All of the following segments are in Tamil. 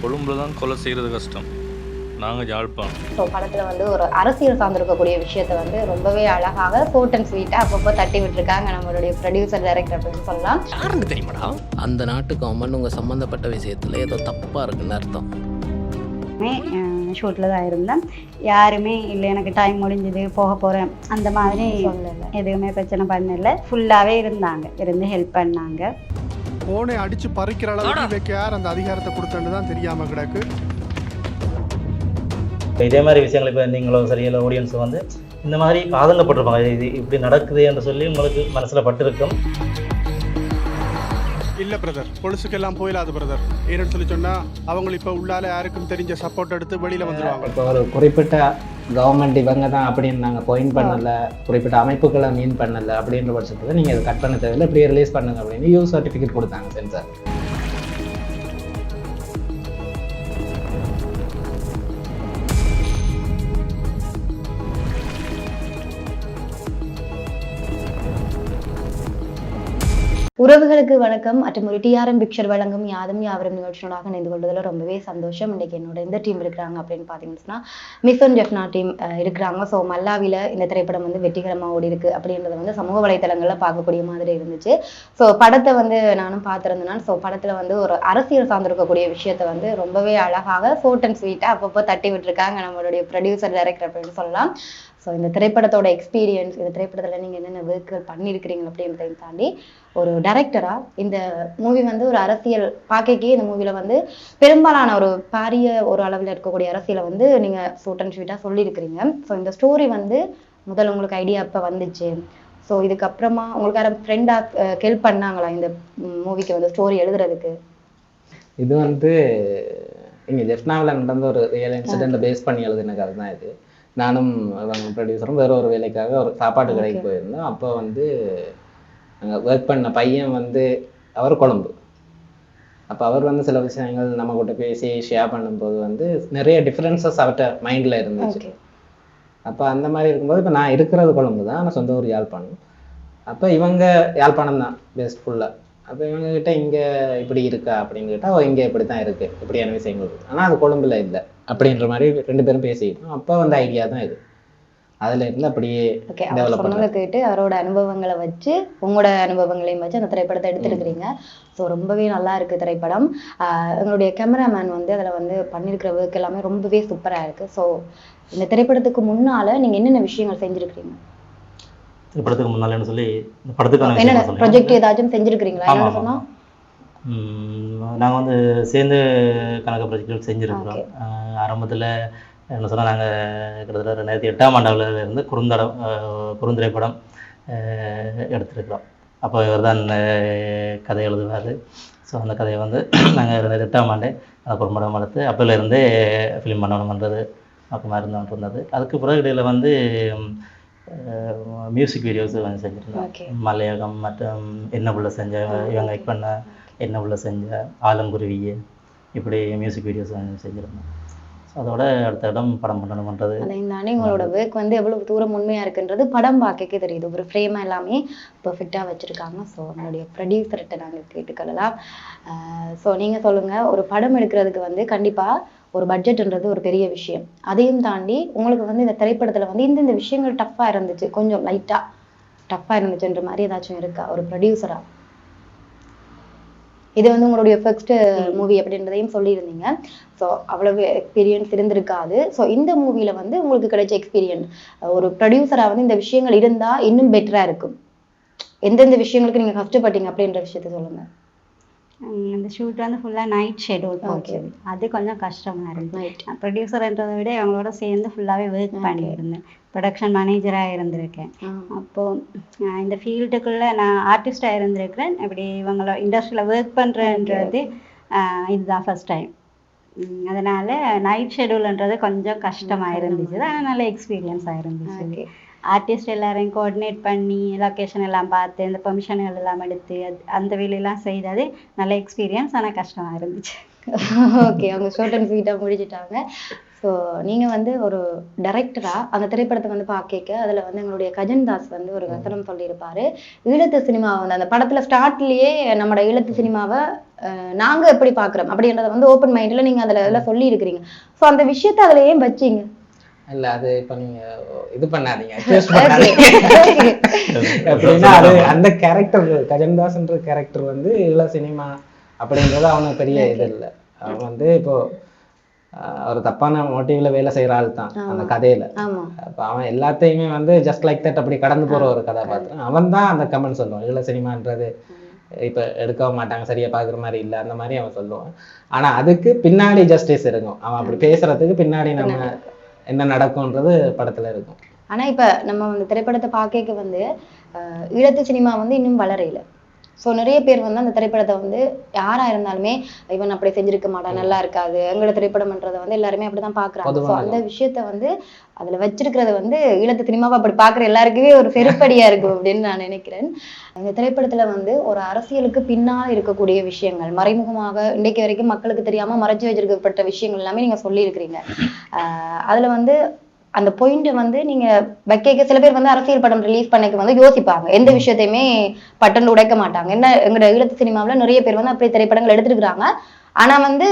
கொழும்புல தான் கொலை செய்கிறது கஷ்டம். நாங்கள் யாழ்ப்பாணம். ஸோ படத்தில் வந்து ஒரு அரசியல் சார்ந்திருக்கக்கூடிய விஷயத்தை வந்து ரொம்பவே அழகாக ஷார்ட் அண்ட் ஸ்வீட்டாக அப்பப்போ தட்டி விட்டுருக்காங்க நம்மளுடைய ப்ரொடியூசர் டைரக்டர் அப்படின்னு சொல்லலாம். யாருக்கு தெரியுமாடா அந்த நாட்டு கவர்மெண்ட் உங்கள் சம்மந்தப்பட்ட விஷயத்தில் ஏதோ தப்பாக இருக்குன்னு அர்த்தம். ஷூட்டில் தான் இருந்தேன். யாருமே இல்லை எனக்கு டைம் முடிஞ்சது போக போகிறேன் அந்த மாதிரி சொல்லலை, எதுவுமே பிரச்சனை பண்ணல. ஃபுல்லாகவே இருந்தாங்க, இருந்து ஹெல்ப் பண்ணாங்க. போனை அடிச்சு பறிக்கிற அளவுக்கு வைக்க யார் அந்த அதிகாரத்தை கொடுத்தன்னு தான் தெரியாம கிடக்கு. இதே மாதிரி விஷயங்கள் இப்போ நீங்களும் சரியில்லை ஆடியன்ஸ் வந்து இந்த மாதிரி ஆதங்கப்பட்டிருப்பாங்க, இது இப்படி நடக்குது என்று சொல்லி உங்களுக்கு மனசில் பட்டிருக்கும். இல்ல பிரதர், பொலிசுக்கெல்லாம் போயிடாது பிரதர். ஏன்னு சொல்லி சொன்னா அவங்க இப்ப உள்ளால யாருக்கும் தெரிஞ்ச சப்போர்ட் எடுத்து வெளியில வந்துருவாங்க. இப்போ ஒரு குறிப்பிட்ட கவர்மெண்ட் இவங்க தான் அப்படின்னு நாங்கள் பாயிண்ட் பண்ணல, குறிப்பிட்ட அமைப்புகளை மீன் பண்ணல அப்படின்ற பட்சத்தில் நீங்கள் இதை கட் பண்ண தேவையில்லை, இப்படியே ரிலீஸ் பண்ணுங்க அப்படின்னு யூ சர்டிஃபிகேட் கொடுத்தாங்க சென்சார். உறவுகளுக்கு வணக்கம். மற்றும் ஒரு டிஆர்எம் பிக்சர் வழங்கும் யாதும் யாவரும் நிகழ்ச்சியோடாக இணைந்து கொள்வதில் ரொம்பவே சந்தோஷம். இன்னைக்கு என்னோட எந்த டீம் இருக்கிறாங்க அப்படின்னு பார்த்தீங்கன்னா மிஃபன் ஜெஃப்னா டீம் இருக்கிறாங்க. ஸோ மல்லாவில இந்த திரைப்படம் வந்து வெற்றிகரமாக ஓடி இருக்கு அப்படின்றத வந்து சமூக வலைத்தளங்களில் பார்க்கக்கூடிய மாதிரி இருந்துச்சு. ஸோ படத்தை வந்து நானும் பார்த்துருந்தேன். ஸோ படத்தில் வந்து ஒரு அரசியல் சார்ந்திருக்கக்கூடிய விஷயத்த வந்து ரொம்பவே அழகாக ஷார்ட் அண்ட் ஸ்வீட்டாக அப்பப்போ தட்டி விட்டுருக்காங்க நம்மளுடைய ப்ரொடியூசர் டைரக்டர் அப்படின்னு சொல்லலாம். ஸோ இந்த திரைப்படத்தோட எக்ஸ்பீரியன்ஸ், இந்த திரைப்படத்தில் நீங்கள் என்னென்ன ஒர்க்குகள் பண்ணியிருக்கிறீங்க அப்படின்றதையும் தாண்டி ஒரு டைரக்டராக இந்த மூவி வந்து ஒரு அரசியல் பார்க்கக்கே இந்த மூவியில் வந்து பெரும்பாலான ஒரு பாரிய ஒரு அளவில் இருக்கக்கூடிய அரசியலை வந்து நீங்கள் ஷார்ட் அண்ட் ஸ்வீட்டாக சொல்லியிருக்கிறீங்க. ஸோ இந்த ஸ்டோரி வந்து முதல்ல உங்களுக்கு ஐடியா எப்போ வந்துச்சு? ஸோ இதுக்கப்புறமா உங்களுக்கு யாரும் ஃப்ரெண்டாக ஹெல்ப் பண்ணாங்களா இந்த மூவிக்கு வந்து ஸ்டோரி எழுதுறதுக்கு? இது வந்து இங்கே ஜெஃப்னாவில் நடந்த ஒரு ரியல் இன்சிடென்ட்டை பேஸ் பண்ணி எழுதின கதை தான் இது. நானும் அவங்க ப்ரொடியூசரும் வேற ஒரு வேலைக்காக ஒரு சாப்பாட்டு கடைக்கு போயிருந்தோம். அப்போ வந்து அங்கே ஒர்க் பண்ண பையன் வந்து அவர் கொழும்பு. அப்போ அவர் வந்து சில விஷயங்கள் நம்ம கிட்ட பேசி ஷேர் பண்ணும்போது வந்து நிறைய டிஃப்ரென்சஸ் அவர்கிட்ட மைண்டில் இருந்துச்சு. அப்போ அந்த மாதிரி இருக்கும்போது இப்போ நான் இருக்கிறது கொழும்பு தான், ஆனால் சொந்த ஊர் யாழ்ப்பாணம். அப்போ இவங்க யாழ்ப்பாணம் தான் பெஸ்ட் ஃபுல்லாக. அப்போ இவங்ககிட்ட இங்கே இப்படி இருக்கா அப்படின்னு கேட்டால் இங்கே இப்படி தான் இருக்குது, இப்படியான விஷயங்கள் இருக்குது, ஆனால் அது கொழும்புல இல்லை அப்படின்ற மாதிரி ரெண்டு பேரும் பேசிக்கிட்டோம். அப்போ வந்து ஐடியா தான் இது. அதில் இருந்து அப்படியே டெவலப் பண்ண கேட்டு அவரோட அனுபவங்களை வச்சு உங்களோட அனுபவங்களையும் வச்சு அந்த திரைப்படத்தை எடுத்துருக்கிறீங்க. ஸோ ரொம்பவே நல்லா இருக்குது திரைப்படம். எங்களுடைய கேமராமேன் வந்து அதில் வந்து பண்ணியிருக்கிற ஒர்க் எல்லாமே ரொம்பவே சூப்பராக இருக்குது. ஸோ இந்த திரைப்படத்துக்கு முன்னால் நீங்கள் என்னென்ன விஷயங்கள் செஞ்சுருக்கிறீங்க? திரைப்படத்துக்கு முன்னாலேன்னு சொல்லி இந்த படத்துக்கான என்னென்ன ப்ராஜெக்ட் ஏதாச்சும் செஞ்சுருக்கிறீங்களா? என்ன சொன்னால் நாங்கள் வந்து சேர்ந்து கணக்கு ப்ராஜெக்ட்கள் செஞ்சுருக்கிறோம். ஆரம்பத்தில் என்ன சொன்னால் நாங்கள் கிட்டத்தட்ட 2008ஆம் ஆண்டில் இருந்து குறுந்திரைப்படம் எடுத்திருக்கிறோம். அப்போ இவர் தான் கதை எழுதுவார். ஸோ அந்த கதையை வந்து நாங்கள் 2008ஆம் ஆண்டு அந்த குறும்படம் எடுத்து அப்போலேருந்தே ஃபிலிம் பண்ணணுன்றது நோக்கமாக இருந்தது. அதுக்கு பிறகு இடையில் வந்து மியூசிக் வீடியோஸ் வந்து செஞ்சுருந்தோம். மலையகம் மற்றும் என்ன உள்ள செஞ்ச இவங்க ஆக்ட் பண்ண என்ன உள்ள செஞ்ச ஆலங்குருவியை இப்படி மியூசிக் வீடியோஸ் செஞ்சுருந்தோம். ஸோ அதோட அடுத்த இடம் படம் பண்ணணுன்றது. அதையும் தானே உங்களோட ஒர்க் வந்து எவ்வளோ தூரம் உண்மையாக இருக்குன்றது படம் பார்க்கவே தெரியுது. ஒரு ஃப்ரேமாக எல்லாமே பர்ஃபெக்டாக வச்சுருக்காங்க. ஸோ நம்மளுடைய ப்ரொடியூசர்கிட்ட நாங்கள் கேட்டுக்கலாம். ஸோ நீங்கள் சொல்லுங்கள், ஒரு படம் எடுக்கிறதுக்கு வந்து கண்டிப்பாக ஒரு பட்ஜெட்ன்றது ஒரு பெரிய விஷயம். அதையும் தாண்டி உங்களுக்கு வந்து இந்த திரைப்படத்தில் வந்து இந்த விஷயங்கள் டஃப்பாக இருந்துச்சு, கொஞ்சம் லைட்டாக டஃப்பாக இருந்துச்சுன்ற மாதிரி ஏதாச்சும் இருக்கா ஒரு ப்ரொடியூசராக? இது வந்து உங்களுடைய ஃபர்ஸ்ட் மூவி அப்படின்றதையும் சொல்லியிருந்தீங்க. ஸோ அவ்வளவு எக்ஸ்பீரியன்ஸ் இருந்திருக்காது. ஸோ இந்த மூவியில் வந்து உங்களுக்கு கிடைச்ச எக்ஸ்பீரியன்ஸ், ஒரு ப்ரொடியூசராக வந்து இந்த விஷயங்கள் இருந்தால் இன்னும் பெட்டராக இருக்கும், எந்தெந்த விஷயங்களுக்கு நீங்கள் கஷ்டப்பட்டீங்க அப்படின்ற விஷயத்த சொல்லுங்கள். இந்த ஷூட் வந்து ஃபுல்லாக நைட் ஷெட்யூல் போச்சு. அது கொஞ்சம் கஷ்டமாக இருந்துச்சு. ப்ரொடியூசர்ன்றதை விட அவங்களோட சேர்ந்து ஃபுல்லாகவே ஒர்க் பண்ணியிருந்தேன். ப்ரொடக்ஷன் மேனேஜராக இருந்திருக்கேன். அப்போது இந்த ஃபீல்டுக்குள்ளே நான் ஆர்டிஸ்டாக இருந்திருக்கிறேன். இப்படி இவங்களோட இண்டஸ்ட்ரியில் ஒர்க் பண்ணுறன்றது இதுதான் ஃபர்ஸ்ட் டைம். அதனால் நைட் ஷெட்யூல்ன்றது கொஞ்சம் கஷ்டமாக இருந்துச்சு. ஆனால் நல்ல எக்ஸ்பீரியன்ஸாக இருந்துச்சு. ஆர்டிஸ்ட் எல்லாரையும் கோஆர்டினேட் பண்ணி லொக்கேஷன் எல்லாம் பார்த்து இந்த பெர்மிஷன்கள் எல்லாம் எடுத்து அந்த வேலையெல்லாம் செய்தது நல்ல எக்ஸ்பீரியன்ஸ். ஆனால் கஷ்டமாக இருந்துச்சு. ஓகே, அவங்க ஷார்ட் அண்ட் ஸ்வீட்டாக முடிச்சுட்டாங்க. ஸோ ஸோ நீங்கள் வந்து ஒரு டைரக்டராக அந்த திரைப்படத்தை வந்து பார்க்க அதில் வந்து எங்களுடைய கஜன் தாஸ் வந்து ஒரு வசனம் சொல்லியிருப்பாரு. ஈழத்து சினிமாவை வந்து அந்த படத்தில் ஸ்டார்ட்லேயே நம்மளோட ஈழத்து சினிமாவை நாங்கள் எப்படி பார்க்குறோம் அப்படின்றத வந்து ஓப்பன் மைண்டில் நீங்கள் அதில் எல்லாம் சொல்லி இருக்கிறீங்க. ஸோ அந்த விஷயத்தை அதில் ஏன் வச்சிங்க? இல்ல அது இப்ப நீங்க இது பண்ணாதீங்க அப்படின்னா அது அந்த கேரக்டர் கஜன்தாஸ்ன்ற கேரக்டர் வந்து ஈழ சினிமா அப்படின்றது அவனுக்கு பெரிய இது இல்லை. அவன் வந்து இப்போ ஒரு தப்பான மோட்டிவ்ல வேலை செய்யற ஆள் தான் அந்த கதையில. அப்ப அவன் எல்லாத்தையுமே வந்து ஜஸ்ட் லைக் தட் அப்படி கடந்து போற ஒரு கதாபாத்திரம். அவன் தான் அந்த கமெண்ட் சொல்லுவான், ஈழ சினிமான்றது இப்ப எடுக்கவும் மாட்டாங்க, சரியா பாக்குற மாதிரி இல்லை, அந்த மாதிரி அவன் சொல்லுவான். ஆனா அதுக்கு பின்னாடி ஜஸ்டிஸ் இருக்கும். அவன் அப்படி பேசுறதுக்கு பின்னாடி நம்ம என்ன நடக்கும்ன்றது படத்துல இருக்கும். ஆனா இப்ப நம்ம அந்த திரைப்படத்தை பார்க்க வந்து ஈழத்து சினிமா வந்து இன்னும் வளரையில. ஸோ நிறைய பேர் வந்து அந்த திரைப்படத்தை வந்து யாரா இருந்தாலுமே இவன் அப்படி செஞ்சிருக்க மாட்டான், நல்லா இருக்காது, எங்களோட திரைப்படம்ன்றதை வந்து எல்லாருமே அப்படிதான் பாக்குறாங்க. ஸோ அந்த விஷயத்த வந்து அதுல வச்சிருக்கிறது வந்து ஈழத்து சினிமாவை அப்படி பாக்குற எல்லாருக்குமே ஒரு செருப்படியா இருக்கும் அப்படின்னு நான் நினைக்கிறேன். இந்த திரைப்படத்துல வந்து ஒரு அரசியலுக்கு பின்னால் இருக்கக்கூடிய விஷயங்கள் மறைமுகமாக இன்றைக்கு வரைக்கும் மக்களுக்கு தெரியாம மறைச்சு வச்சிருக்கப்பட்ட விஷயங்கள் எல்லாமே நீங்க சொல்லி இருக்கிறீங்க. அதுல வந்து அந்த பாயிண்ட் வந்து நீங்க வைக்க சில பேர் வந்து அரசியல் படம் ரிலீஸ் பண்ணிக்க வந்து யோசிப்பாங்க, எந்த விஷயத்தையுமே பட்டன் உடைக்க மாட்டாங்க. என்ன எங்களோட ஈழத்து சினிமாவில் நிறைய பேர் வந்து அப்படி திரைப்படங்கள் எடுத்துருக்காங்க. ஆனா வந்து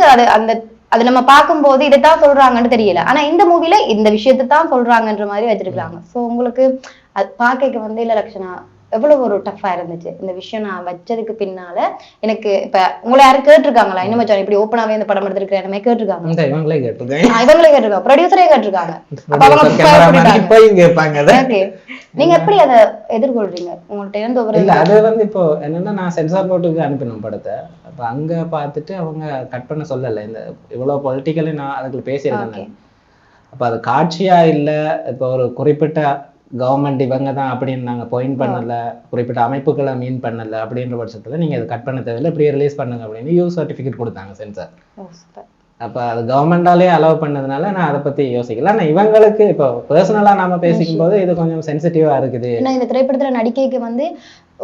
அது நம்ம பார்க்கும்போது இதைத்தான் சொல்றாங்கன்னு தெரியல, ஆனா இந்த மூவில இந்த விஷயத்தை தான் சொல்றாங்கன்ற மாதிரி வச்சிருக்காங்க. ஸோ உங்களுக்கு அது பார்க்க வந்து இல்ல லக்ஷனா எவ்வளவு ஒரு டஃபா இருந்துச்சு இந்த விஷயம் நான் வச்சதுக்கு பின்னால? எனக்கு இப்ப உங்களை யாரும் கேட்டிருக்காங்களா இன்னும் மச்சான் இப்படி ஓப்பனாவே இந்த படம் எடுத்திருக்கிறேன் நம்ம கேட்டிருக்காங்க? இவங்களே கேட்டிருக்காங்க, ப்ரொடியூசரே கேட்டிருக்காங்க. நீங்க எப்படி அதை எதிர்கொள்றீங்க? உங்கள்ட்ட இருந்து ஒரு இல்ல அது வந்து இப்போ என்னன்னா நான் சென்சார் போர்ட்டுக்கு அனுப்பினோம் படத்தை. அப்ப அங்க பார்த்துட்டு அவங்க கட் பண்ண சொல்லல, இந்த இவ்வளவு பொலிட்டிக்கலி நான் அதுக்குள்ள பேசியிருக்கேன். அப்ப அது காட்சியா இல்ல, இப்போ ஒரு குறிப்பிட்ட கவர்மெண்ட் இவங்க தான் அப்படின்னு நாங்கள் பாயிண்ட் பண்ணல, குறிப்பிட்ட அமைப்புகளை மீன் பண்ணல அப்படின்ற பட்சத்தில் நீங்கள் இது கட் பண்ண தேவையில்லை, இப்படியே ரிலீஸ் பண்ணுங்க அப்படின்னு யூஸ் சர்டிஃபிகேட் கொடுத்தாங்க சென்சார். அப்போ அது கவர்மெண்டாலே அலோவ் பண்ணதுனால நான் அதை பற்றி யோசிக்கல. ஆனால் இவங்களுக்கு இப்போ பர்சனலாக நாம பேசிக்கும் போது இது கொஞ்சம் சென்சிட்டிவாக இருக்குது. ஏன்னா இந்த திரைப்படத்தில் நடிக்கைக்கு வந்து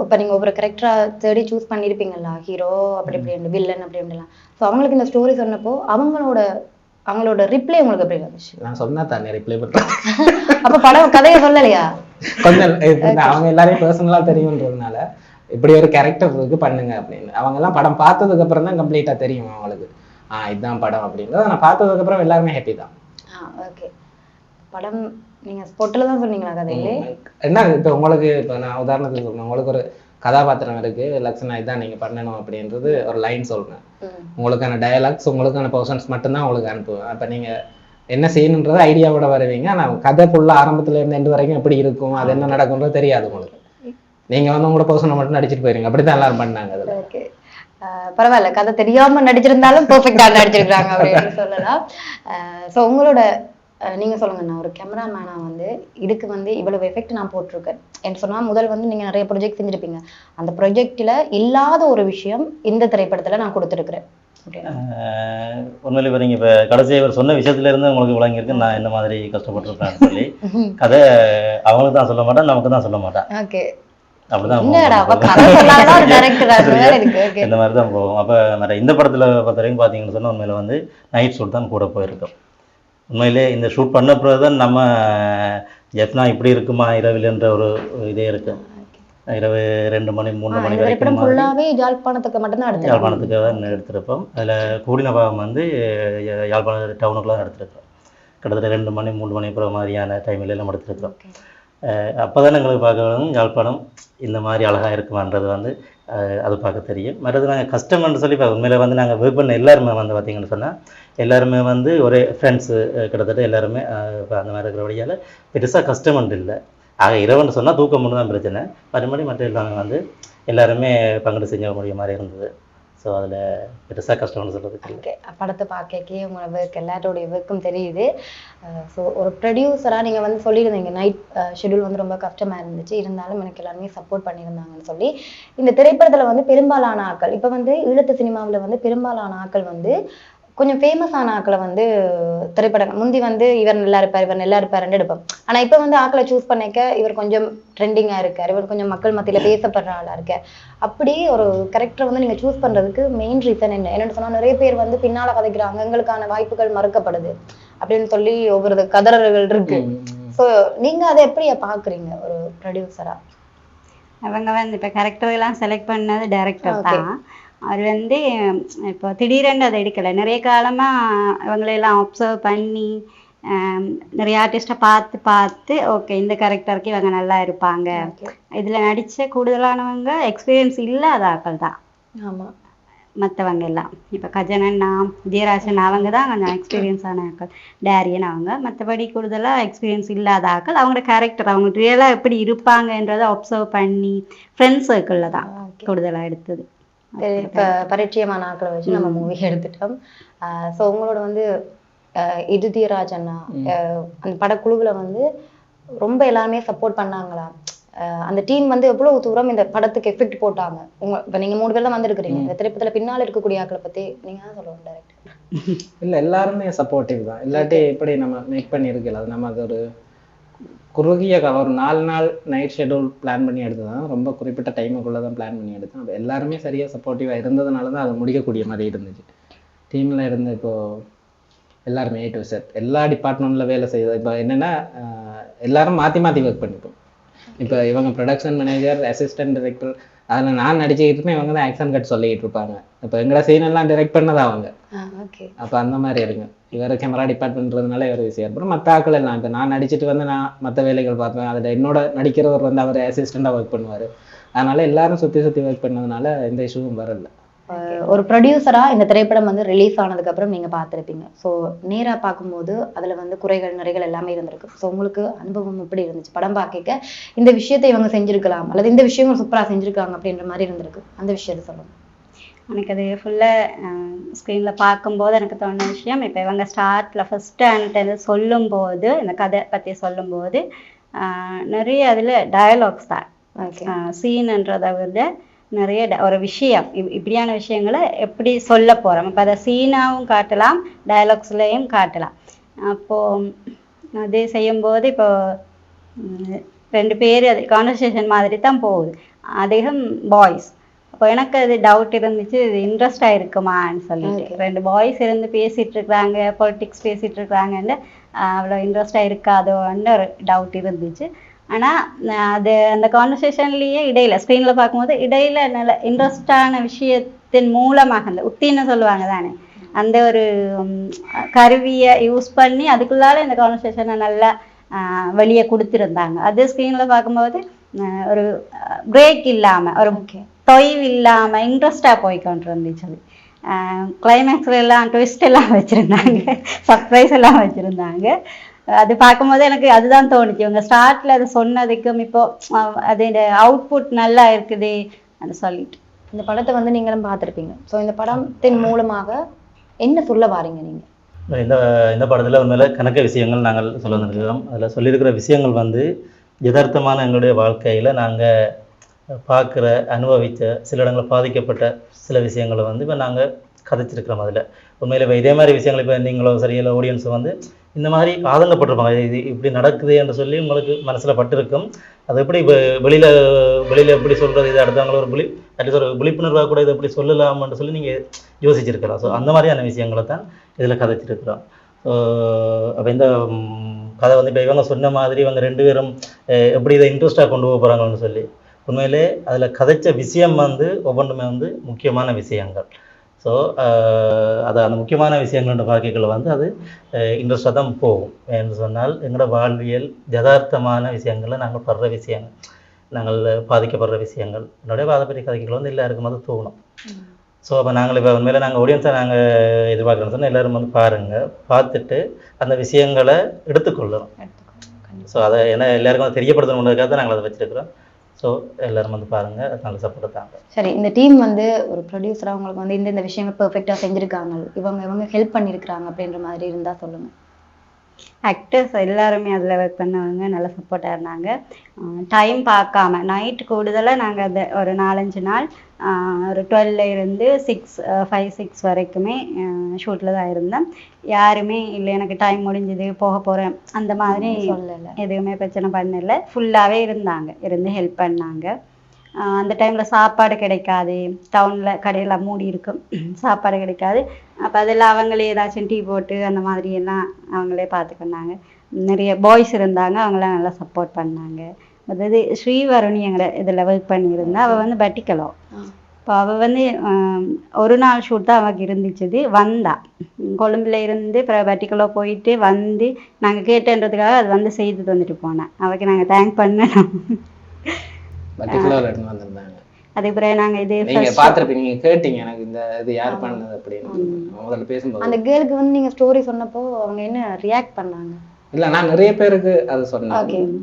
இப்போ நீங்கள் ஒவ்வொரு கரெக்டாக தேடி சூஸ் பண்ணியிருப்பீங்களா, ஹீரோ அப்படி இப்படி வில்லன் அப்படி இப்படிலாம். ஸோ அவங்களுக்கு இந்த ஸ்டோரி சொன்னப்போ அவங்களோட ரிப்ளை உங்களுக்கு எப்படி இருந்துச்சு? நான் சொன்னா தானே ரிப்ளை பண்றேன். அப்ப படம் கதையை சொல்லலையா? கொஞ்சம் அவங்க எல்லாரையும் பர்சனலா தெரியும்ன்றதுனால இப்படி ஒரு கேரக்டர் இருக்கு பண்ணுங்க அப்படின்னு. அவங்க எல்லாம் படம் பார்த்ததுக்கு அப்புறம் தான் கம்ப்ளீட்டா தெரியும் அவங்களுக்கு இதுதான் படம் அப்படின்றது. நான் பார்த்ததுக்கு அப்புறம் எல்லாருமே ஹாப்பி தான். ஓகே. படம் நீங்க ஸ்பாட்ல தான் சொன்னீங்களா கதையிலே? என்ன இப்போ உங்களுக்கு இப்போ நான் உதாரணத்துக்கு சொல்றேன், உங்களுக்கு ஒரு கதாபாத்திரம் இருக்கு, லக்ஷனா இதான் நீங்க பண்ணணும் அப்படின்றது ஒரு லைன் சொல்றேன். உங்களுக்கான டயலாக்ஸ் உங்களுக்கான பர்சன்ஸ் மட்டும்தான் உங்களுக்கு அனுப்புவேன். அப்ப நீங்க என்ன செய்யணுன்றது ஐடியாவோட வருவீங்க. ஆனால் கதை ஃபுல்லா ஆரம்பத்துல இருந்து எண்டு வரைக்கும் எப்படி இருக்கும், அது என்ன நடக்கும்ன்றது தெரியாது உங்களுக்கு. நீங்க வந்து உங்களோட பர்சனை மட்டும் நடிச்சிட்டு போயிருங்க. அப்படித்தான் எல்லாரும் பண்ணாங்க அதுல. ஓகே, பரவாயில்ல, கதை தெரியாம நடிச்சிருந்தாலும் பெர்ஃபெக்டா நடிச்சிருக்காங்க அப்படின்னு சொல்லலாம். ஸோ உங்களோட நீங்க சொல்லுங்கண்ணா, ஒரு கேமராமேனா வந்து இதுக்கு வந்து இவ்வளவு எஃபெக்ட் நான் போட்டிருக்கேன் என்று சொன்னா, முதல் வந்து நீங்க நிறைய ப்ரொஜெக்ட் செஞ்சிருப்பீங்க, அந்த ப்ரொஜெக்ட்ல இல்லாத ஒரு விஷயம் இந்த திரைப்படத்துல நான் கொடுத்துருக்கிறேன். உண்மையிலே பாருங்க, இப்போ கடைசி இவர் சொன்ன விஷயத்துல இருந்து உங்களுக்கு விளங்கியிருக்கு நான் என்ன மாதிரி கஷ்டப்பட்டிருப்பேன்னு சொல்லி. கதை அவங்களுக்கு தான் சொல்ல மாட்டேன், நமக்கு தான் சொல்ல மாட்டேன். அப்படிதான் இந்த மாதிரி தான் போகும். அப்போ இந்த படத்துல பொறுத்த வரைக்கும் பார்த்தீங்கன்னு சொன்னா உண்மையில வந்து நைட் ஷூட் தான் கூட போயிருக்கோம். உண்மையிலே இந்த ஷூட் பண்ண பிறகு தான் நம்ம ஜெஃப்னா இப்படி இருக்குமா இரவில்ன்ற ஒரு இதே இருக்கு. இரவு 2 மணி 3 மணி வரைக்கும் யாழ்ப்பாணத்துக்கு தான் எடுத்திருப்போம். அதில் கூடின பாகம் வந்து யாழ்ப்பாணம் டவுனுக்குலாம் எடுத்திருக்கிறோம். கிட்டத்தட்ட 2 மணி 3 மணி அப்புறம் மாதிரியான டைமில் எல்லாம் எடுத்திருக்கிறோம். அப்போ தான் எங்களுக்கு பார்க்க யாழ்ப்பாணம் இந்த மாதிரி அழகாக இருக்குமான்றது வந்து அது பார்க்க தெரியும். மற்றது நாங்கள் கஷ்டம்னு சொல்லி உண்மையில் வந்து நாங்கள் ஒர்க் பண்ண எல்லாருமே வந்து பார்த்திங்கன்னு சொன்னால் எல்லாருமே வந்து ஒரே ஃப்ரெண்ட்ஸு கிட்டத்தட்ட எல்லாருமே இப்போ அந்த மாதிரி இருக்கிற வழியால் பெருசாக கஷ்டம்னு இல்லை. ஆக இரவுன்னு சொன்னால் தூக்கம் மட்டும் தான் பிரச்சனை, மறுபடி மற்ற எல்லாமே வந்து எல்லாருமே பங்கெடு செஞ்ச முடிய மாதிரி இருந்தது. ஸோ அதில் பெருசாக கஷ்டம்னு சொல்கிறதுக்கு ஓகே. படத்தை பார்க்கே உங்களோட ஒர்க் எல்லாரோடைய ஒர்க்கும் தெரியுது. ஸோ ஒரு ப்ரொடியூசராக நீங்கள் வந்து சொல்லியிருந்தீங்க நைட் ஷெடியூல் வந்து ரொம்ப கஷ்டமாக இருந்துச்சு, இருந்தாலும் எனக்கு எல்லாருமே சப்போர்ட் பண்ணியிருந்தாங்கன்னு சொல்லி. இந்த திரைப்படத்தில் வந்து பெரும்பாலான ஆட்கள் இப்போ வந்து ஈழத்து சினிமாவில் வந்து பெரும்பாலான ஆட்கள் வந்து கொஞ்சம் ஃபேமஸான ஆக்களை வந்து திரைப்படம் முந்தி வந்து இவர் நல்லா இருப்பாருன்னு எடுப்போம். ஆனால் இப்போ வந்து ஆக்களை சூஸ் பண்ணிக்க இவர் கொஞ்சம் ட்ரெண்டிங்காக இருக்கார், இவர் கொஞ்சம் மக்கள் மத்தியில் பேசப்படுற ஆளாக இருக்கார். அப்படி ஒரு கேரக்டரை வந்து நீங்கள் சூஸ் பண்ணுறதுக்கு மெயின் ரீசன் என்னென்னு சொன்னால், நிறைய பேர் வந்து பின்னால் கதைக்கிறாங்க, எங்களுக்கான வாய்ப்புகள் மறுக்கப்படுது அப்படின்னு சொல்லி ஒவ்வொரு கதறல்கள் இருக்கு. ஸோ நீங்க அதை எப்படி பாக்குறீங்க ஒரு ப்ரொடியூசரா? அவங்க வந்து இப்போ கேரக்டர் எல்லாம் செலக்ட் பண்ணது டைரக்டர் தான். அவர் வந்து இப்போ திடீரென்று அதை எடுக்கலை, நிறைய காலமாக இவங்களெல்லாம் அப்சர்வ் பண்ணி நிறைய ஆர்டிஸ்ட்டை பார்த்து ஓகே இந்த கேரக்டருக்கு இவங்க நல்லா இருப்பாங்க. இதில் நடித்த கூடுதலானவங்க எக்ஸ்பீரியன்ஸ் இல்லாத ஆட்கள் தான். ஆமாம், மற்றவங்க எல்லாம் இப்போ கஜனண்ணா, ஜெயராஜன் அவங்க தான் கொஞ்சம் எக்ஸ்பீரியன்ஸான ஆட்கள். டேரியன் அவங்க. மற்றபடி கூடுதலாக எக்ஸ்பீரியன்ஸ் இல்லாத ஆட்கள். அவங்களோட கேரக்டர் அவங்க ரியலாக எப்படி இருப்பாங்கன்றதை அப்சர்வ் பண்ணி ஃப்ரெண்ட்ஸ் சர்க்கிளில் தான் கூடுதலாக எடுத்தது. இப்போ பரிச்சயமான ஆட்களை வச்சு நம்ம மூவி எடுத்துட்டோம். ஸோ உங்களோட வந்து இதுதீராஜ் அண்ணா அந்த படக்குழுவில் வந்து ரொம்ப எல்லாருமே சப்போர்ட் பண்ணாங்களா? அந்த டீம் வந்து எவ்வளவு தூரம் இந்த படத்துக்கு எஃபெக்ட் போட்டாங்க? இப்போ நீங்கள் 3 பேர் தான் வந்திருக்கிறீங்க, இந்த திரைப்படத்தில் பின்னால் இருக்கக்கூடிய ஆட்களை பற்றி நீங்கள் தான் சொல்லுவோம் டைரக்டர். இல்லை, எல்லாருமே சப்போர்ட்டிவ் தான். இல்லாட்டி எப்படி நம்ம மேக் பண்ணியிருக்கல, அது நம்ம அது ஒரு குறுகிய காலம் ஒரு 4 நாள் நைட் ஷெட்யூல் பிளான் பண்ணி எடுத்ததான், ரொம்ப குறிப்பிட்ட டைமுக்குள்ளே தான் பிளான் பண்ணி எடுத்தோம். அப்போ எல்லாருமே சரியாக சப்போர்ட்டிவாக இருந்ததுனால தான் அது முடிக்கக்கூடிய மாதிரி இருந்துச்சு. டீமில் இருந்து இப்போது எல்லாருமே A to Z எல்லா டிபார்ட்மெண்ட்டில் வேலை செய்யுது. இப்போ என்னென்னா எல்லாரும் மாற்றி ஒர்க் பண்ணிப்போம். இப்போ இவங்க ப்ரொடக்ஷன் மேனேஜர், அசிஸ்டன்ட் டைரக்டர், அதில் நான் நடிச்சுக்கிட்டு இருப்பேன், இவங்க தான் ஆக்ஷன் கட் சொல்லிக்கிட்டு இருப்பாங்க. இப்போ எங்களை சீனெல்லாம் டைரக்ட் பண்ணதா அவங்க. அப்போ அந்த மாதிரி இருக்கு. இவர் கேமரா டிபார்ட்மெண்ட்றதுனால இவர் விஷயம் ஏற்படும். மற்ற ஆட்கள் எல்லாம் இப்போ நான் நடிச்சுட்டு வந்து நான் மற்ற வேலைகள் பார்ப்பேன். அதில் என்னோட நடிக்கிறவர் வந்து அவர் அசிஸ்டண்ட்டாக ஒர்க் பண்ணுவார். அதனால எல்லாரும் சுற்றி ஒர்க் பண்ணதுனால எந்த இஷ்யூவும் வரல. ஒரு ப்ரொடியூசரா இந்த திரைப்படம் வந்து ரிலீஸ் ஆனதுக்கு அப்புறம் நீங்க பார்த்துருப்பீங்க. ஸோ நேரா பார்க்கும்போது அதுல வந்து குறைகள் நிறைகள் எல்லாமே இருந்திருக்கு. ஸோ உங்களுக்கு அனுபவம் எப்படி இருந்துச்சு? படம் பார்க்க இந்த விஷயத்தை இவங்க செஞ்சிருக்கலாம் அல்லது இந்த விஷயங்கள் சூப்பரா செஞ்சிருக்காங்க அப்படின்ற மாதிரி இருந்திருக்கு, அந்த விஷயத்தை சொல்லுங்க. எனக்கு அது ஃபுல்லாக ஸ்க்ரீனில் பார்க்கும்போது எனக்கு தோணுன விஷயம், இப்போ இவங்க ஸ்டார்ட்டில் ஃபஸ்ட்டு என்கிட்ட சொல்லும்போது, இந்த கதை பற்றி சொல்லும்போது நிறைய அதில் டயலாக்ஸ் தான். சீன்ன்றதை விட நிறைய ஒரு விஷயம், இப்படியான விஷயங்களை எப்படி சொல்ல போகிறோம். இப்போ அதை சீனாவும் காட்டலாம், டயலாக்ஸ்லேயும் காட்டலாம். அப்போது அது செய்யும்போது இப்போ 2 பேர் அது கான்வர்சேஷன் மாதிரி தான் போகுது, அதிகம் பாய்ஸ். அப்போ எனக்கு அது டவுட் இருந்துச்சு, இது இன்ட்ரெஸ்டாக இருக்குமான்னு சொல்லிட்டு. 2 பாய்ஸ் இருந்து பேசிகிட்டு இருக்கிறாங்க, பொலிட்டிக்ஸ் பேசிகிட்டு இருக்கிறாங்கன்னு அவ்வளோ இன்ட்ரெஸ்டாக இருக்காதோன்னு ஒரு டவுட் இருந்துச்சு. ஆனால் அது அந்த கான்வர்சேஷன்லேயே இடையில ஸ்க்ரீனில் பார்க்கும்போது இடையில நல்ல இன்ட்ரெஸ்டான விஷயத்தின் மூலமாக அந்த உத்தின்னு சொல்லுவாங்க தானே, அந்த ஒரு கருவியை யூஸ் பண்ணி அதுக்குள்ளால இந்த கான்வர்சேஷனை நல்லா வெளியே கொடுத்துருந்தாங்க. அது ஸ்க்ரீனில் பார்க்கும்போது ஒரு பிரேக் இல்லாமல், ஒரு தொய்வு இல்லாமல் இன்ட்ரெஸ்டாக போய்கொண்டு இருந்துச்சு. அது கிளைமேக்ஸில் எல்லாம் ட்விஸ்ட் எல்லாம் வச்சுருந்தாங்க, சர்ப்ரைஸ் எல்லாம் வச்சுருந்தாங்க. அது பார்க்கும்போது எனக்கு அதுதான் தோணுச்சு, இவங்க ஸ்டார்ட்ல அதை சொன்னதுக்கும் இப்போ அது அவுட்புட் நல்லா இருக்குது அது சொல்லிட்டு. இந்த படத்தை வந்து நீங்களும் பார்த்துருப்பீங்க. ஸோ இந்த படத்தின் மூலமாக என்ன சொல்ல வாரீங்க நீங்க? இந்த படத்தில் உண்மையில கணக்க விஷயங்கள் நாங்கள் சொல்ல வந்திருக்கிறோம். அதில் சொல்லியிருக்கிற விஷயங்கள் வந்து யதார்த்தமான எங்களுடைய வாழ்க்கையில் நாங்கள் பார்க்குற, அனுபவித்த, சில இடங்களில் பாதிக்கப்பட்ட சில விஷயங்களை வந்து இப்போ நாங்கள் கதைச்சிருக்கிறோம். அதில் உண்மையில் இப்போ இதே மாதிரி விஷயங்கள் இப்போ நீங்களோ சரியில்லை ஆடியன்ஸ் வந்து இந்த மாதிரி ஆதங்கப்பட்டிருப்பாங்க, இது இப்படி நடக்குது என்று சொல்லி உங்களுக்கு மனசில் பட்டிருக்கும். அது எப்படி இப்போ வெளியில் எப்படி சொல்கிறது, இது அடுத்தவங்களை ஒரு அட்லீஸ்ட் ஒரு விழிப்புணர்வாக கூட இதை எப்படி சொல்லலாம்னு சொல்லி நீங்கள் யோசிச்சிருக்கலாம். ஸோ அந்த மாதிரியான விஷயங்களை தான் இதில் கதைச்சிருக்கிறோம். அப்போ இந்த கதை வந்து இப்போ இவங்க சொன்ன மாதிரி இவங்க 2 பேரும் எப்படி இதை இன்ட்ரெஸ்டாக கொண்டு போக போகிறாங்கன்னு சொல்லி உண்மையிலே அதில் கதைச்ச விஷயம் வந்து ஒவ்வொன்றுமே வந்து முக்கியமான விஷயங்கள். ஸோ அது அந்த முக்கியமான விஷயங்கள்ன்ற பார்க்கைகள் வந்து அது இன்ட்ரெஸ்டாக தான் போகும். என்று சொன்னால் எங்களோட வாழ்வியல் யதார்த்தமான விஷயங்களை நாங்கள் படுற விஷயங்கள், நாங்கள் பாதிக்கப்படுற விஷயங்கள், என்னுடைய பாதப்பரிய கதைகள் வந்து எல்லாருக்கும் வந்து தோணும். ஸோ அப்போ நாங்கள் இப்போ உண்மையில நாங்கள் ஆடியன்ஸை நாங்கள் எதிர்பார்க்குறோன்னு சொன்னால் எல்லோரும் வந்து பாருங்கள், பார்த்துட்டு அந்த விஷயங்களை எடுத்துக்கொள்ளணும். ஸோ அதை ஏன்னா எல்லாருக்கும் வந்து தெரியப்படுத்தணுன்றதுக்காக தான் நாங்கள் அதை வச்சுருக்கிறோம். ஸோ எல்லாரும் வந்து பாருங்க, நல்ல சப்போர்ட் தாங்க. சரி, இந்த டீம் வந்து ஒரு ப்ரொடியூசராக உங்களுக்கு வந்து இந்த விஷயங்கள் பெர்ஃபெக்டாக செஞ்சுருக்காங்க, இவங்க ஹெல்ப் பண்ணியிருக்கிறாங்க அப்படின்ற மாதிரி இருந்தால் சொல்லுங்கள். ஆக்டர்ஸ் எல்லாருமே அதில் ஒர்க் பண்ணவங்க நல்ல சப்போர்ட்டாக இருந்தாங்க. டைம் பார்க்காம நைட்டு கூடுதலாக நாங்கள் அதை ஒரு 4-5 நாள் ஒரு 12 இருந்து 5-6 வரைக்குமே ஷூட்டில் தான் இருந்தேன். யாருமே இல்லை எனக்கு டைம் முடிஞ்சது போக போகிறேன் அந்த மாதிரி சொல்லலை, எதுவுமே பிரச்சனை பண்ணலை. ஃபுல்லாகவே இருந்தாங்க, இருந்து ஹெல்ப் பண்ணாங்க. அந்த டைமில் சாப்பாடு கிடைக்காது, டவுனில் கடையில் மூடி இருக்கும், சாப்பாடு கிடைக்காது. அப்போ அதெல்லாம் அவங்களே ஏதாச்சும் டீ போட்டு அந்த மாதிரி எல்லாம் அவங்களே பார்த்துக்கினாங்க. நிறைய பாய்ஸ் இருந்தாங்க, அவங்களாம் நல்லா சப்போர்ட் பண்ணாங்க. அதாவது ஸ்ரீவருணி எங்களை இதில் ஒர்க் பண்ணியிருந்தா, அவள் வந்து பட்டிக்கலோ. இப்போ அவள் வந்து ஒரு நாள் ஷூட் தான் அவளுக்கு இருந்துச்சு. வந்தா கொழும்புல இருந்து பட்டிக்கலோ போயிட்டு வந்து நாங்கள் கேட்டேன்றதுக்காக அது வந்து செய்து வந்துட்டு போனேன். அவளுக்கு நாங்கள் தேங்க் பண்ணணும். வந்திருந்தாங்க. அதுக்கு பிறகு நாங்கள் இது நீங்க பார்த்துருப்பீங்க, நீங்க கேட்டீங்க எனக்கு இந்த இது யார் பண்ணது அப்படின்னு முதல்ல பேசும்போது. அந்த கேர்ளுக்கு வந்து நீங்க ஸ்டோரி சொன்னப்போ அவங்க என்ன ரியாக்ட் பண்ணாங்க? இல்ல நான் நிறைய பேருக்கு அது சொன்னேன்.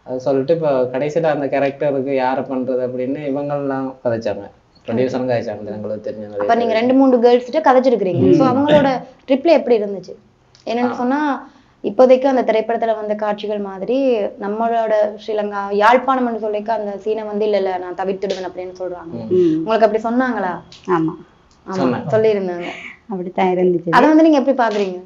அது சொல்லிட்டு இப்போ கடைசியில அந்த கேரக்டருக்கு யாரை பண்றது அப்படின்னு இவங்கெல்லாம் கதைச்சாங்க, ப்ரொடியூசரும் கதைச்சாங்க. எங்களுக்கு தெரிஞ்ச அப்ப நீங்க 2-3 கேர்ள்ஸ் கிட்ட கதைச்சிருக்கீங்க. ஸோ அவங்களோட ரிப்ளை எப்படி இருந்துச்சு? என்னன்னு சொன்னா இப்போதைக்கு அந்த திரைப்படத்துல வந்த காட்சிகள் மாதிரி நம்மளோட ஸ்ரீலங்கா யாழ்ப்பாணம்னு சொல்லிக்க அந்த சீனை வந்து இல்ல நான் தவிர்த்துடுவேன் அப்படின்னு சொல்றாங்க. உங்களுக்கு அப்படி சொன்னாங்களா? ஆமா ஆமா சொல்லியிருந்தாங்க. அப்படித்தான் இருந்துச்சு. அதை வந்து நீங்க எப்படி பாக்குறீங்க?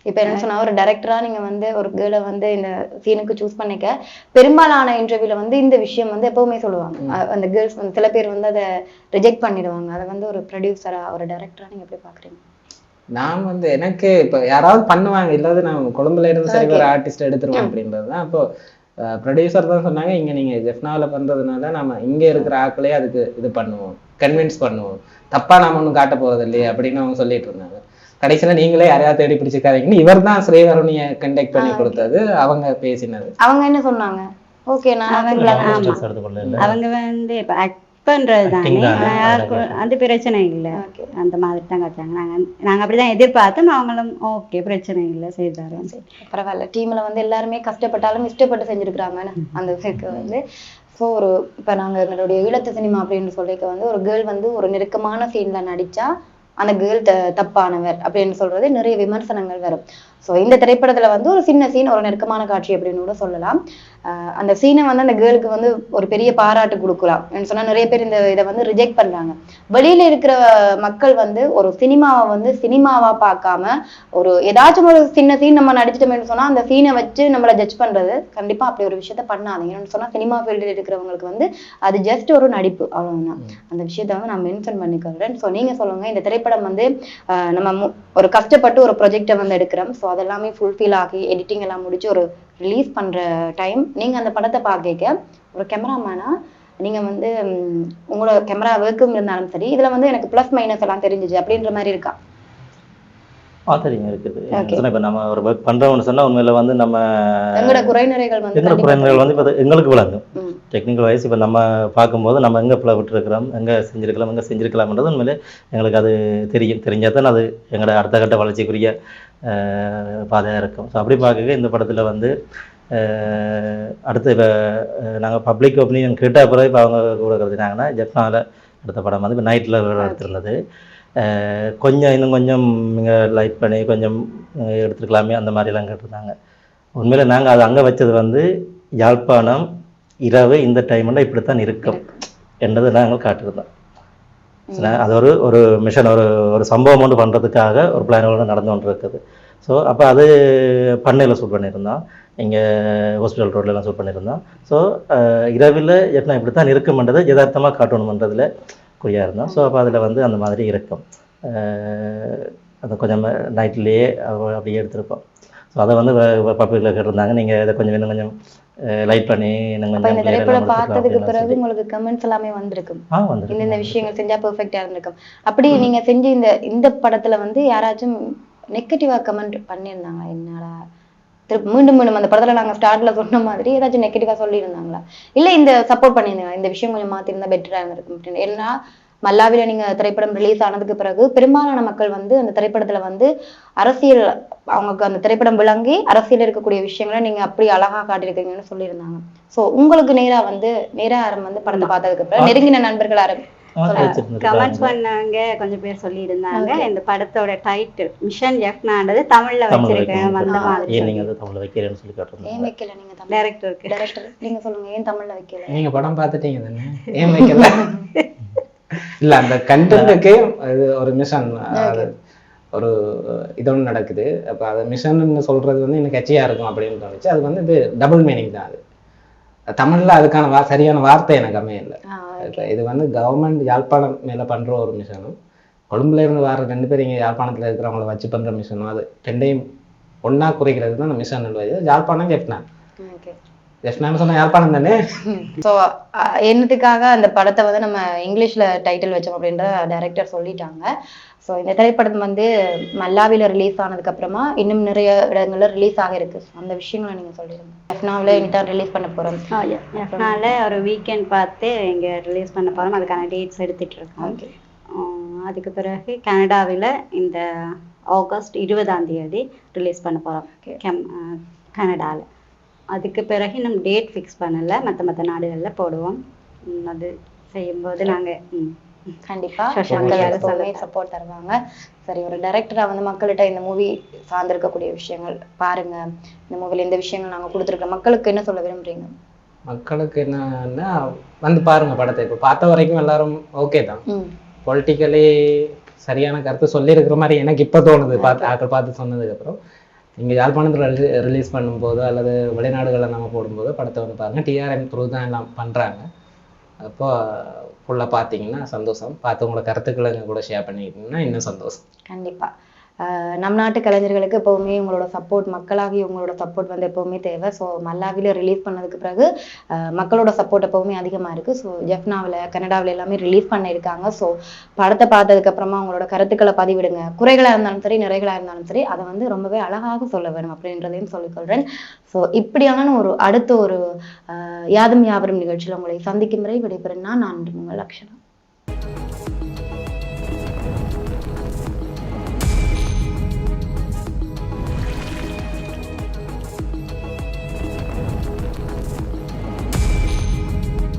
இப்ப என்ன சொன்னா ஒரு டைரக்டரா நீங்க வந்து ஒரு கேர்ளை வந்து இந்த சீனுக்கு சூஸ் பண்ணிக்க பெரும்பாலான இன்டர்வியூல வந்து இந்த விஷயம் வந்து எப்பவுமே சொல்லுவாங்க. அந்த கேர்ள்ஸ் வந்து சில பேர் வந்து அதை ரிஜெக்ட் பண்ணிடுவாங்க. அதை வந்து ஒரு ப்ரொடியூசரா ஒரு டைரக்டரா நீங்க எப்படி பாக்குறீங்க? நான் வந்து எனக்கு இப்போ யாராவது பண்ணுவாங்க, இல்லாத நான் கொழும்புல இருந்து சரி ஒரு ஆர்டிஸ்ட் எடுத்துருவோம் அப்படின்றது தான். அப்போ ப்ரொடியூசர் தான் சொன்னாங்க, இங்கே நீங்கள் ஜெஃப்னாவில் பண்ணுறதுனால நம்ம இங்கே இருக்கிற ஆட்களே அதுக்கு இது பண்ணுவோம், கன்வின்ஸ் பண்ணுவோம், தப்பாக நாம ஒன்றும் காட்ட போகிறது இல்லையே அப்படின்னு அவங்க சொல்லிட்டு இருந்தாங்க. கடைசியில் நீங்களே யாரையாவது தேடி பிடிச்சிக்காதீங்கன்னு இவர் தான் ஸ்ரீவருணியை கண்டெக்ட் பண்ணி கொடுத்தது. அவங்க பேசினது. அவங்க என்ன சொன்னாங்க? ஓகே நான் அவங்க வந்து இப்போ பண்றது தானே, யாருக்கும் அந்த பிரச்சனை இல்லை. அந்த மாதிரி தான் காட்டாங்க. நாங்கள் அப்படிதான் எதிர்பார்த்தோம். அவங்களும் ஓகே பிரச்சனை இல்லை செய்தாரு. பரவாயில்ல. டீம்ல வந்து எல்லாருமே கஷ்டப்பட்டாலும் இஷ்டப்பட்டு செஞ்சிருக்கிறாங்க அந்த இதுக்கு வந்து. ஸோ ஒரு இப்போ நாங்கள் எங்களுடைய ஈழத்து சினிமா அப்படின்னு சொல்லிக்க வந்து ஒரு கேர்ள் வந்து ஒரு நெருக்கமான சீன்ல நடிச்சா அந்த கேர்ள் தப்பானவர் அப்படின்னு சொல்றது நிறைய விமர்சனங்கள் வரும். ஸோ இந்த திரைப்படத்துல வந்து ஒரு சின்ன சீன், ஒரு நெருக்கமான காட்சி அப்படின்னு கூட சொல்லலாம். அந்த சீனை வந்து அந்த கேர்ளுக்கு வந்து ஒரு பெரிய பாராட்டு கொடுக்கலாம் சொன்னா நிறைய பேர் இந்த இதை வந்து ரிஜெக்ட் பண்றாங்க. வெளியில இருக்கிற மக்கள் வந்து ஒரு சினிமாவை வந்து சினிமாவா பார்க்காம ஒரு ஏதாச்சும் ஒரு சின்ன சீன் நம்ம நடிச்சிட்டோம்னு சொன்னா அந்த சீனை வச்சு நம்மளை ஜட்ஜ் பண்றது கண்டிப்பா அப்படி ஒரு விஷயத்த பண்ணாதீங்கன்னு சொன்னா சினிமா ஃபீல்டில் இருக்கிறவங்களுக்கு வந்து அது ஜஸ்ட் ஒரு நடிப்பு, அவ்வளவுதான். அந்த விஷயத்த வந்து நான் மென்ஷன் பண்ணிக்கிறேன். ஸோ நீங்க சொல்லுங்க, இந்த திரைப்படம் வந்து நம்ம ஒரு கஷ்டப்பட்டு ஒரு ப்ரொஜெக்டை வந்து எடுக்கிறோம். ஸோ அதெல்லாமே ஃபுல்ஃபில் ஆகி எடிட்டிங் எல்லாம் முடிச்சு ஒரு ரிலீஸ் பண்ற டைம் நீங்க அந்த படத்தை பார்க்க ஒரு கேமராமேனா நீங்க வந்து உங்களோட கேமரா ஒர்க்கும் இருந்தாலும் சரி, இதுல வந்து எனக்கு பிளஸ் மைனஸ் எல்லாம் தெரிஞ்சுச்சு அப்படின்ற மாதிரி இருக்கா? தெரியுங்க இருக்குது. இப்போ நம்ம ஒரு ஒர்க் பண்றோம்னு சொன்னா உண்மையில வந்து நம்ம எங்களோட குறைநிறைகள் வந்து இப்போ எங்களுக்கு விளங்கும். டெக்னிக்கல் வைஸ் இப்போ நம்ம பார்க்கும்போது நம்ம எங்கே பிள்ளை விட்டுருக்கிறோம், எங்கே செஞ்சுருக்கலாம்ன்றது உண்மையிலே எங்களுக்கு அது தெரிஞ்சால் தான் அது எங்களோட அடுத்த கட்ட வளர்ச்சிக்குரிய பாதையாக இருக்கும். ஸோ அப்படி பார்க்க இந்த படத்தில் வந்து அடுத்து இப்போ நாங்கள் பப்ளிக் ஒப்பீனியன் கேட்ட பிறகு இப்போ அவங்க கூட கருதினாங்கன்னா ஜெஃப்னாவில் அடுத்த படம் வந்து இப்போ நைட்டில் எடுத்திருந்தது. கொஞ்சம் இன்னும் கொஞ்சம் நீங்கள் லைட் பண்ணி கொஞ்சம் எடுத்துருக்கலாமே அந்த மாதிரிலாம் கேட்டிருந்தாங்க. உண்மையில நாங்கள் அது அங்கே வச்சது வந்து யாழ்ப்பாணம் இரவு இந்த டைம்ல இப்படித்தான் இருக்கும் என்றதை நாங்கள் காட்டியிருந்தோம். அது ஒரு மிஷன், ஒரு சம்பவம் ஒன்று பண்ணுறதுக்காக ஒரு பிளானோட நடந்து கொண்டு இருக்குது. ஸோ அப்போ அது பண்ணையில் ஷூட் பண்ணியிருந்தோம், இங்கே ஹாஸ்பிட்டல் ரோட்லலாம் ஷூட் பண்ணியிருந்தோம். ஸோ இரவில் எப்படின்னா இப்படித்தான் இருக்கும்ன்றதை யதார்த்தமாக காட்டணுமன்றதில் குறியாக இருந்தோம். ஸோ அப்போ அதில் வந்து அந்த மாதிரி இருக்கும். அதை கொஞ்சம் நைட்லேயே அப்படியே எடுத்திருப்போம். ஸோ அதை வந்து பப்ளிக்கில் கேட்டிருந்தாங்க, நீங்கள் இதை கொஞ்சம் இன்னும் கொஞ்சம் லைட் பண்ணி இந்த திரைப்படம் பார்த்ததுக்கு பிறகு உங்களுக்கு கமெண்ட்ஸ் எல்லாமே வந்திருக்கும், இந்த விஷயங்கள் செஞ்சா பெர்ஃபெக்ட்டா இருந்திருக்கும். அப்படி நீங்க செஞ்ச இந்த படத்துல வந்து யாராச்சும் நெகட்டிவா கமெண்ட் பண்ணியிருந்தாங்க? என்னடா மீண்டும் அந்த படத்துல நாங்க ஸ்டார்ட்ல சொன்ன மாதிரி ஏதாச்சும் நெகட்டிவா சொல்லியிருந்தாங்களா? இல்ல இந்த சப்போர்ட் பண்ணியிருந்தாங்க, இந்த விஷயம் கொஞ்சம் மாத்திருந்தா பெட்டரா இருந்திருக்கும் அப்படின்னு? ஏன்னா மல்லாவில நீங்க திரைப்படம் ரிலீஸ் ஆனதுக்கு பிறகு பெரும்பாலான மக்கள் வந்து அந்த திரைப்படத்துல வந்து அரசியல், அவங்களுக்கு அந்த திரைப்படம் விளங்கி அரசியல் இருக்கக்கூடிய விஷயங்களை நீங்க அப்படி அழகா காட்டியிருக்கீங்கன்னு சொல்லியிருந்தாங்க. சோ உங்களுக்கு நேரா யாரும் வந்து படத்தை பார்த்ததுக்கு பிறகு நெருங்கின நண்பர்கள் யாரும் கமெண்ட்ஸ் பண்ணாங்க? கொஞ்சம் பேர் சொல்லி இருந்தாங்க இந்த படத்தோட டைட்டில் மிஷன் ஜெஃப்னான்றது தமிழ்ல வச்சிருக்கேன் அந்த மாதிரி. நீங்க அது தமிழ்ல வைக்கிறேன்னு சொல்லி காட்டுறீங்க. ஏன் வைக்கல? நீங்க டைரக்டர் நீங்க சொல்லுங்க, ஏன் தமிழ்ல வைக்கல? நீங்க படம் பார்த்துட்டீங்க தானே, ஏன் வைக்கல? இல்ல அந்த கண்டென்ட்டுக்கே அது ஒரு மிஷன், அது ஒரு இதொன்று நடக்குது. அப்போ அதை மிஷன்னு சொல்றது வந்து எனக்கு கட்சியாக இருக்கும் அப்படின்னு தோணுச்சு. அது வந்து இது டபுள் மீனிங் தான். அது தமிழ்ல அதுக்கான சரியான வார்த்தை எனக்கு அமையல. இப்போ இது வந்து கவர்மெண்ட் யாழ்ப்பாணம் மேல பண்ற ஒரு மிஷனும், கொழும்புல இருந்து வர 2 பேர் இங்க யாழ்ப்பாணத்துல இருக்கிறவங்கள வச்சு பண்ற மிஷனும், அது ரெண்டையும் ஒன்னா குறைக்கிறது தான் அந்த மிஷன் நிர்வாகி. யாழ்ப்பாணம் ஜெஃப்னா ஜெஃப்னான்னு சொன்னா யாழ்ப்பாணம் தானே. ஸோ என்னத்துக்காக அந்த படத்தை வந்து நம்ம இங்கிலீஷ்ல டைட்டில் வச்சோம் அப்படின்ற டைரக்டர் சொல்லிட்டாங்க. ஸோ இந்த திரைப்படம் வந்து மல்லாவில ரிலீஸ் ஆனதுக்கு அப்புறமா இன்னும் நிறைய இடங்கள்ல ரிலீஸ் ஆக இருக்கு. அந்த விஷயங்களை நீங்க சொல்லிடுங்க. ஜெஃப்னாவில் இனிதான் ரிலீஸ் பண்ண போறோம். ஜெஃப்னால ஒரு வீக்கெண்ட் பார்த்து இங்க ரிலீஸ் பண்ண போறோம். அதுக்கான டேட்ஸ் எடுத்துட்டு இருக்கோம். அதுக்கு பிறகு கனடாவில் இந்த ஆகஸ்ட் 20ஆம் தேதி ரிலீஸ் பண்ண போறோம் கனடாவில். அதுக்கு பிறகு இன்னும் டேட் ஃபிக்ஸ் பண்ணல, மற்ற நாடுகளில் போடுவோம். அது செய்யும்போது நாங்கள் கண்டிப்பா சப்போர்ட் தருவாங்க. சரி, ஒரு டைரக்டரா வந்து மக்கள்கிட்ட இந்த மூவி சார்ந்திருக்கக்கூடிய விஷயங்கள் பாருங்க, இந்த மூவில இந்த விஷயங்கள் நாங்க கொடுத்துருக்கோம், மக்களுக்கு என்ன சொல்ல விரும்புறீங்க? மக்களுக்கு என்னன்னா வந்து பாருங்க படத்தை. இப்போ பார்த்த வரைக்கும் எல்லாரும் ஓகே தான். பொலிட்டிக்கலி சரியான கருத்து சொல்லியிருக்கிற மாதிரி எனக்கு இப்போ தோணுது, பார்த்து சொன்னதுக்கு அப்புறம். இங்கே யாழ்ப்பாணத்தில் ரிலீஸ் பண்ணும்போது அல்லது வெளிநாடுகளில் நம்ம போடும்போது படத்தை வந்து பாருங்கள். டிஆர்எம் த்ரூ தான் எல்லாம் பண்ணுறாங்க. அப்போ ஃபுல்லாக பார்த்தீங்கன்னா சந்தோஷம். பார்த்து உங்களோட கருத்துக்களை கூட ஷேர் பண்ணிக்கிட்டீங்கன்னா இன்னும் சந்தோஷம். கண்டிப்பாக நம் நாட்டு கலைஞர்களுக்கு எப்போவுமே உங்களோட சப்போர்ட், மக்களாகி உங்களோட சப்போர்ட் வந்து எப்போவுமே தேவை. ஸோ மல்லாவில ரிலீஸ் பண்ணதுக்கு பிறகு மக்களோட சப்போர்ட் எப்போவுமே அதிகமாக இருக்குது. ஸோ ஜெஃப்னாவில் கனடாவில் எல்லாமே ரிலீஸ் பண்ணியிருக்காங்க. ஸோ படத்தை பார்த்ததுக்கு அப்புறமா உங்களோட கருத்துக்களை பதிவிடுங்க. குறைகளாக இருந்தாலும் சரி, நிறைகளாக இருந்தாலும் சரி, அதை வந்து ரொம்பவே அழகாக சொல்ல வேணும் அப்படின்றதையும் சொல்லிக்கொள்கிறேன். ஸோ இப்படியான அடுத்த ஒரு யாதும் யாவரும் நிகழ்ச்சியில் உங்களை சந்திக்கும் வரை விடைபெறும் நான் உங்கள் லக்ஷனா.